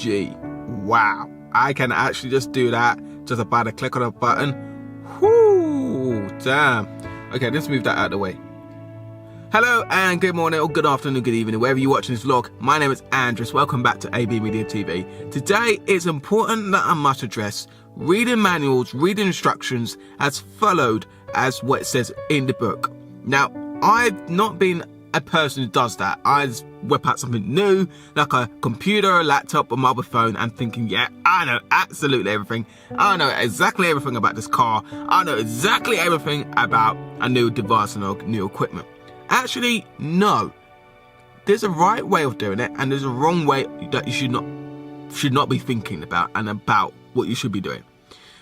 G. Wow, I can actually just do that just by the click of a button. Whoo, damn. Okay, let's move that out of the way. Hello and good morning or good afternoon, good evening, wherever you're watching this vlog. My name is Andres. Welcome back to AB Media TV. Today, it's important that I must address reading manuals, reading instructions as followed as what it says in the book. Now, I've not been a person who does that. I just whip out something new, like a computer, a laptop, a mobile phone, and thinking, yeah, I know absolutely everything. I know exactly everything about this car. I know exactly everything about a new device and new equipment. Actually, no. There's a right way of doing it, and there's a wrong way that you should not be thinking about and about what you should be doing.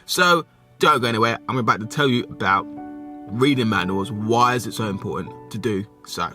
So don't go anywhere. I'm about to tell you about reading manuals. Why is it so important to do so?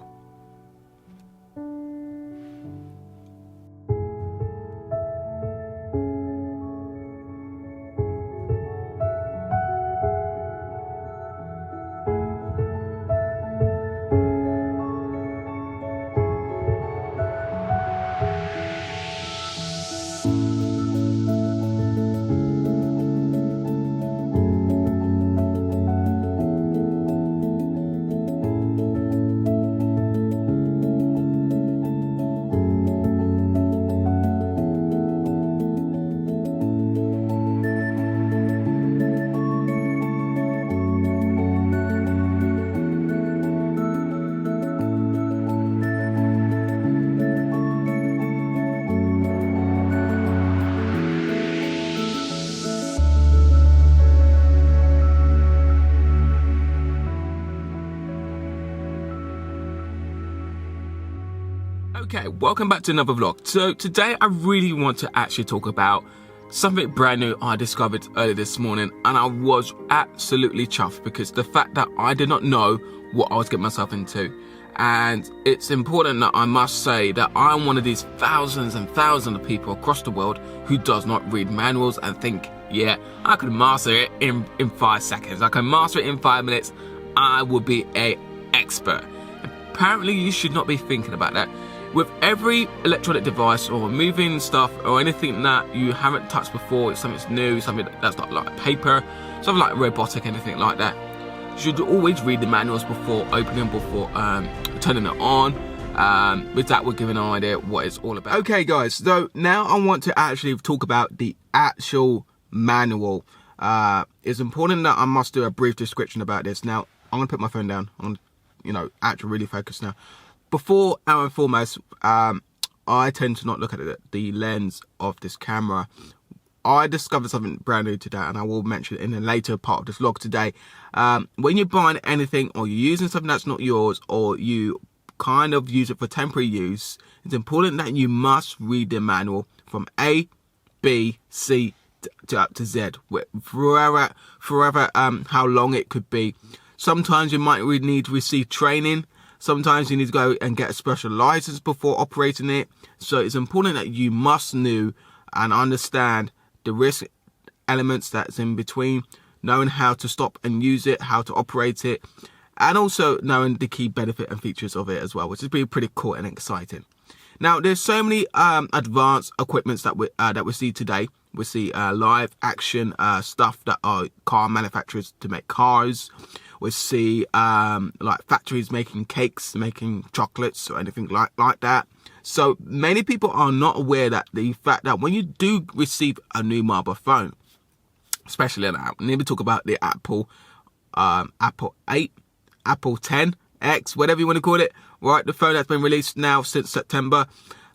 Okay, welcome back to another vlog. So today I really want to actually talk about something brand new I discovered earlier this morning, and I was absolutely chuffed because the fact that I did not know what I was getting myself into. And it's important that I must say that I'm one of these thousands and thousands of people across the world who does not read manuals and think, yeah, I can master it in 5 seconds. I can master it in 5 minutes. I will be an expert. Apparently you should not be thinking about that. With every electronic device or moving stuff or anything that you haven't touched before, it's something new, something that's not like paper, something like robotic, anything like that, you should always read the manuals before opening, before turning it on. With that, we're giving an idea what it's all about. Okay guys, so now I want to actually talk about the actual manual. It's important that I must do a brief description about this. Now, I'm going to put my phone down. I'm going to, actually really focus now. Before and foremost, I tend to not look at the lens of this camera. I discovered something brand new today, and I will mention it in a later part of this vlog today. When you're buying anything, or you're using something that's not yours, or you kind of use it for temporary use, it's important that you must read the manual from A, B, C to up to Z, forever how long it could be. Sometimes you might need to receive training. Sometimes you need to go and get a special license before operating it. So it's important that you must know and understand the risk elements that's in between, knowing how to stop and use it, how to operate it, and also knowing the key benefit and features of it as well, which is pretty cool and exciting. Now, there's so many advanced equipments that we see today. We see live action stuff that are car manufacturers to make cars. We see like factories making cakes, making chocolates or anything like that. So many people are not aware that the fact that when you do receive a new mobile phone, especially an app, let me talk about the Apple 8, Apple 10X, whatever you want to call it, right? The phone that's been released now since September.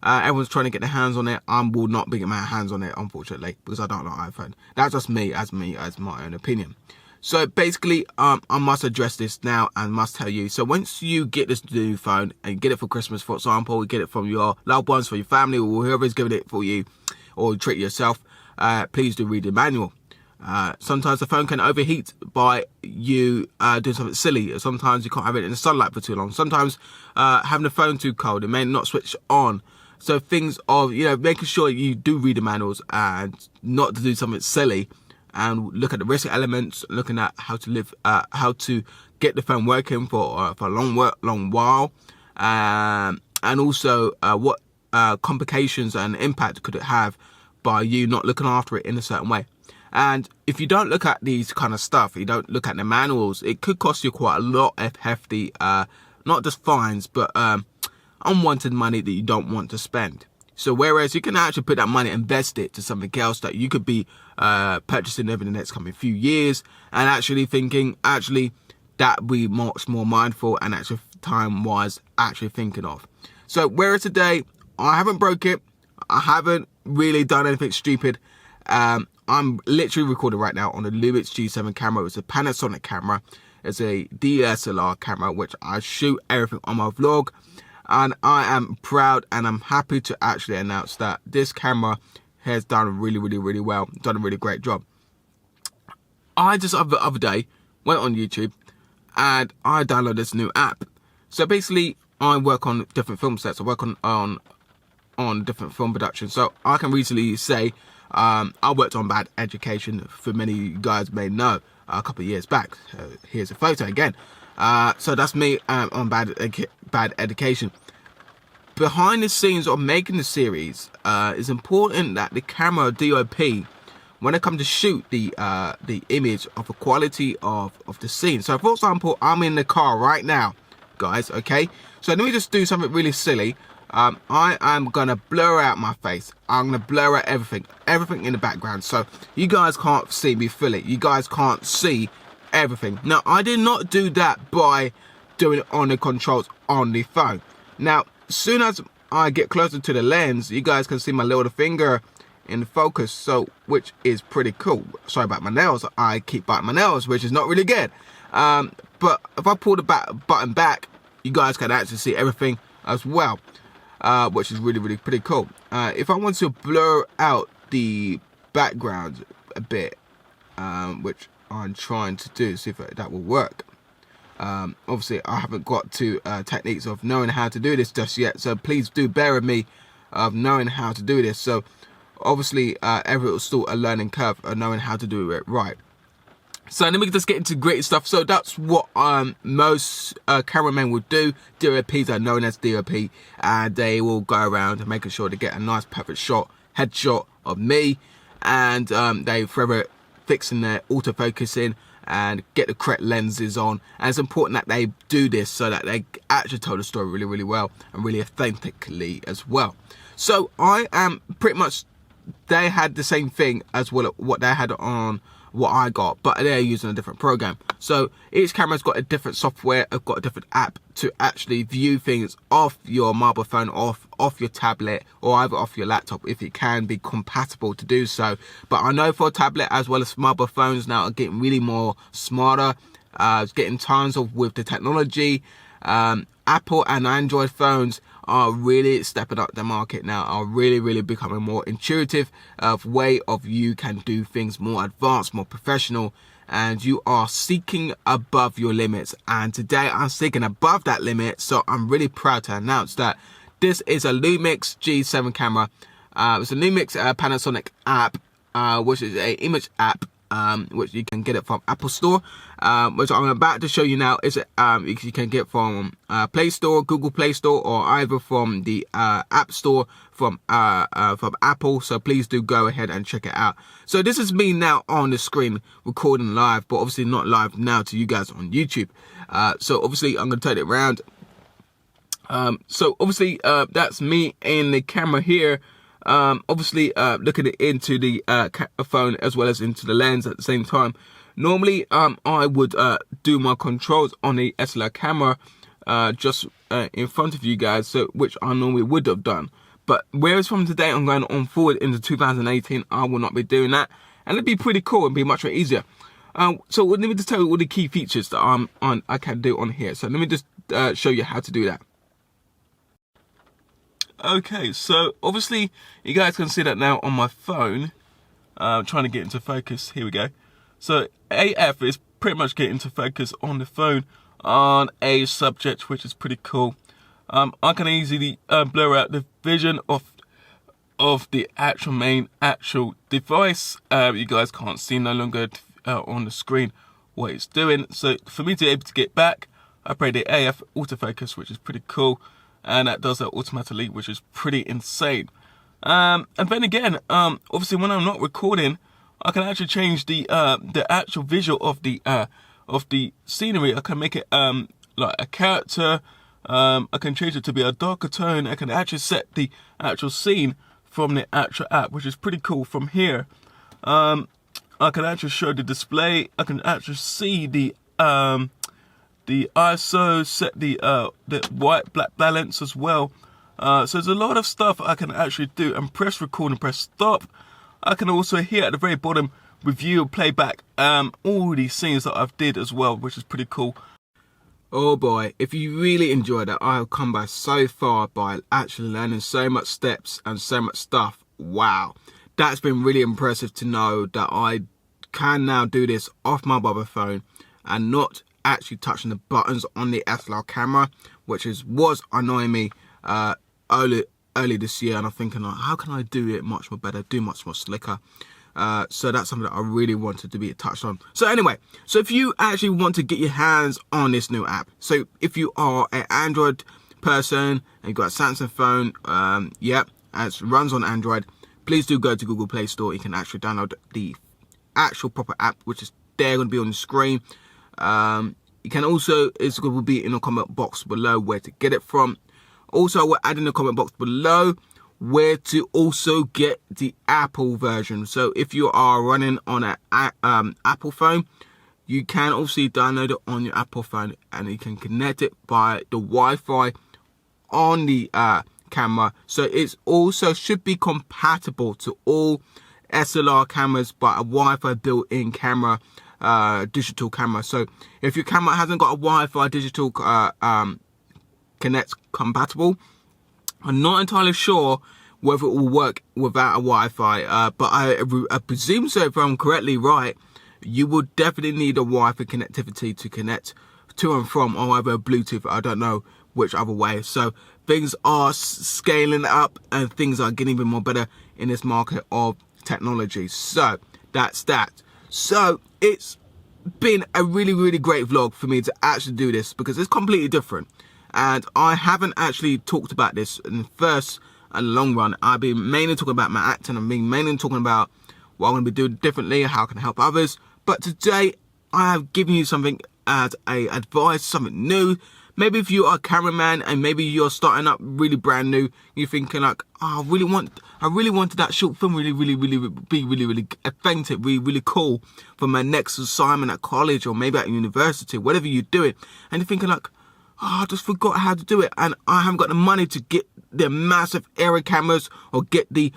Everyone's trying to get their hands on it. I will not be getting my hands on it, unfortunately, because I don't like iPhone. That's just me, as my own opinion. So basically, I must address this now and must tell you. So once you get this new phone and you get it for Christmas, for example, you get it from your loved ones, for your family, or whoever is giving it for you, or treat yourself, please do read the manual. Sometimes the phone can overheat by you doing something silly. Sometimes you can't have it in the sunlight for too long. Sometimes having the phone too cold, it may not switch on. So things of, making sure you do read the manuals and not to do something silly, and look at the risk elements, looking at how to live, how to get the phone working for a long while, and also what complications and impact could it have by you not looking after it in a certain way. And if you don't look at these kind of stuff, you don't look at the manuals, it could cost you quite a lot of hefty, not just fines, but unwanted money that you don't want to spend. So whereas you can actually put that money, invest it to something else that you could be purchasing over the next coming few years, and actually thinking, that be much more mindful and actually time-wise actually thinking of. So whereas today, I haven't broke it, I haven't really done anything stupid. I'm literally recording right now on the Lumix G7 camera. It's a Panasonic camera. It's a DSLR camera, which I shoot everything on my vlog. And I am proud and I'm happy to actually announce that this camera has done really, really, really well. Done a really great job. I just the other day went on YouTube and I downloaded this new app. So basically, I work on different film sets. I work on different film productions. So I can reasonably say I worked on Bad Education, for many of you guys may know, a couple of years back. Here's a photo again. So that's me on Bad Education. Behind the scenes of making the series, it's important that the camera DOP, when it comes to shoot the image of the quality of the scene. So for example, I'm in the car right now, guys, okay? So let me just do something really silly. I am gonna blur out my face. I'm gonna blur out everything in the background, so you guys can't see me fully. You guys can't see everything. Now, I did not do that by doing it on the controls on the phone. Now, as soon as I get closer to the lens, you guys can see my little finger in the focus, so which is pretty cool. Sorry about my nails. I keep biting my nails, which is not really good. But if I pull the button back, you guys can actually see everything as well. Which is really, really pretty cool. If I want to blur out the background a bit, which I'm trying to do, see if that will work. Obviously, I haven't got to techniques of knowing how to do this just yet, so please do bear with me of knowing how to do this. So obviously, it's still a learning curve of knowing how to do it right. So let me just get into great stuff. So that's what most cameramen would do. DOPs are known as DOP, and they will go around making sure to get a nice perfect headshot of me, and they forever fixing their autofocusing and get the correct lenses on. And it's important that they do this so that they actually tell the story really, really well and really authentically as well. So I am pretty much, they had the same thing as well what they had on what I got, but they're using a different program. So each camera's got a different software, I've got a different app to actually view things off your mobile phone, off your tablet, or either off your laptop if it can be compatible to do so. But I know for a tablet as well as mobile phones now are getting really more smarter, it's getting tons of with the technology. Apple and Android phones are really stepping up the market now, are really becoming more intuitive way of you can do things more advanced, more professional, and you are seeking above your limits. And today I'm seeking above that limit, so I'm really proud to announce that this is a Lumix G7 camera. It's a Lumix Panasonic app, which is a image app, which you can get it from Apple Store, which I'm about to show you now. Is you can get from Play Store, Google Play Store, or either from the App Store from Apple. So please do go ahead and check it out. So this is me now on the screen recording live, but obviously not live now to you guys on YouTube. So obviously I'm going to turn it around. So obviously that's me in the camera here. Obviously looking into the phone as well as into the lens at the same time. Normally I would do my controls on the SLR camera just in front of you guys, so which I normally would have done. But whereas from today I'm going on forward into 2018, I will not be doing that, and it'd be pretty cool and be much more easier. So let me just tell you all the key features that I can do on here. So let me just show you how to do that. Okay, so obviously you guys can see that now on my phone. Trying to get into focus. Here we go. So AF is pretty much getting into focus on the phone on a subject, which is pretty cool. I can easily blur out the vision of the actual device. You guys can't see no longer on the screen what it's doing. So for me to be able to get back, I play the AF autofocus, which is pretty cool. And that does that automatically, which is pretty insane. And then again, obviously when I'm not recording, I can actually change the actual visual of the scenery. I can make it like a character. I can change it to be a darker tone. I can actually set the actual scene from the actual app, which is pretty cool. From here, I can actually show the display. I can actually see the ISO, set the white black balance as well. So there's a lot of stuff I can actually do, and press record and press stop. I can also here at the very bottom review and play back all these scenes that I've did as well, which is pretty cool. Oh boy, if you really enjoyed it, I've come by so far by actually learning so much steps and so much stuff. Wow, that's been really impressive to know that I can now do this off my mobile phone and not actually touching the buttons on the SLR camera, which was annoying me early this year, and I'm thinking, like, how can I do it much more better, do much more slicker? So that's something that I really wanted to be touched on. So anyway, so if you actually want to get your hands on this new app, so if you are an Android person and you've got a Samsung phone, and it runs on Android, please do go to Google Play Store. You can actually download the actual proper app, which is there going to be on the screen. You can also, it's going to be in the comment box below where to get it from. Also, we'll add in the comment box below where to also get the Apple version. So if you are running on an Apple phone, you can obviously download it on your Apple phone, and you can connect it by the Wi-Fi on the camera. So it's also should be compatible to all SLR cameras, but a Wi-Fi built-in camera, digital camera. So if your camera hasn't got a Wi-Fi digital connect compatible, I'm not entirely sure whether it will work without a Wi-Fi, but I presume so. If I'm correctly right, you will definitely need a Wi-Fi connectivity to connect to and from, or either Bluetooth. I don't know which other way. So things are scaling up, and things are getting even more better in this market of technology. So that's that. So it's been a really great vlog for me to actually do this, because it's completely different. And I haven't actually talked about this in the first and long run. I've been mainly talking about my acting. I've been mainly talking about what I'm going to be doing differently, how I can help others. But today, I have given you something as a advice, something new. Maybe if you are a cameraman and maybe you're starting up really brand new, you're thinking like, oh, I really wanted that short film really authentic, really cool for my next assignment at college or maybe at university, whatever you're doing. And you're thinking like, oh, I just forgot how to do it, and I haven't got the money to get the massive era cameras or get the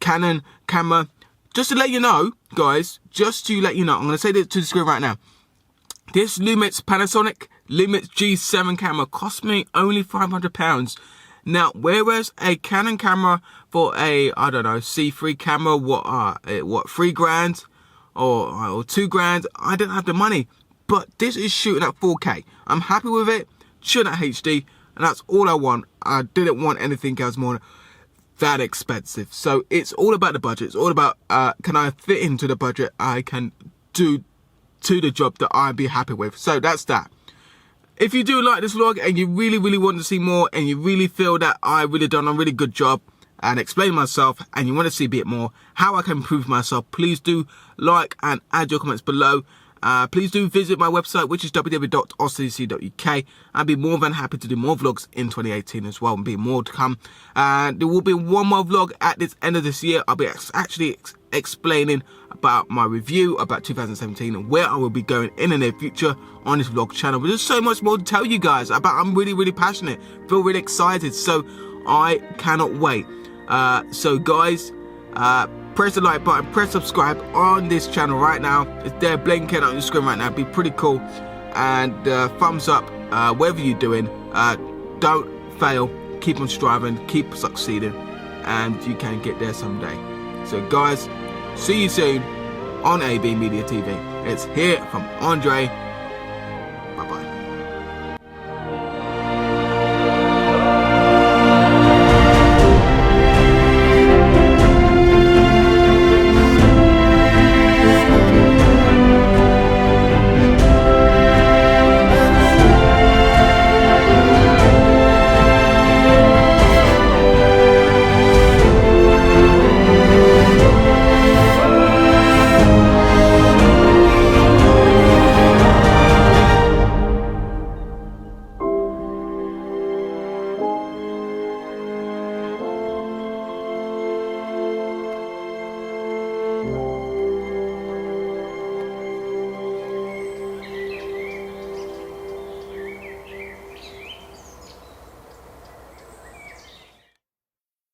Canon camera. Just to let you know, guys, I'm going to say this to the screen right now. This Panasonic G7 camera cost me only £500. Now, whereas a Canon camera for a, I don't know, C3 camera, what $3,000 or $2,000, I didn't have the money. But this is shooting at 4K. I'm happy with it, shooting at HD, and that's all I want. I didn't want anything else more that expensive. So it's all about the budget. It's all about, can I fit into the budget I can do to the job that I'd be happy with. So that's that. If you do like this vlog and you really want to see more, and you really feel that I really done a really good job and explain myself, and you want to see a bit more how I can improve myself, please do like and add your comments below. Please do visit my website, which is www.austin.uk. I'd be more than happy to do more vlogs in 2018 as well, and be more to come. There will be one more vlog at this end of this year. I'll be actually explaining about my review about 2017 and where I will be going in the near future on this vlog channel. But there's so much more to tell you guys about. I'm really passionate, feel really excited, so I cannot wait. So guys, press the like button, press subscribe on this channel right now. It's there blinking on your screen right now. It'd be pretty cool. And thumbs up, whatever you're doing. Don't fail, keep on striving, keep succeeding, and you can get there someday. So guys, see you soon on AB Media TV. It's here from Andre.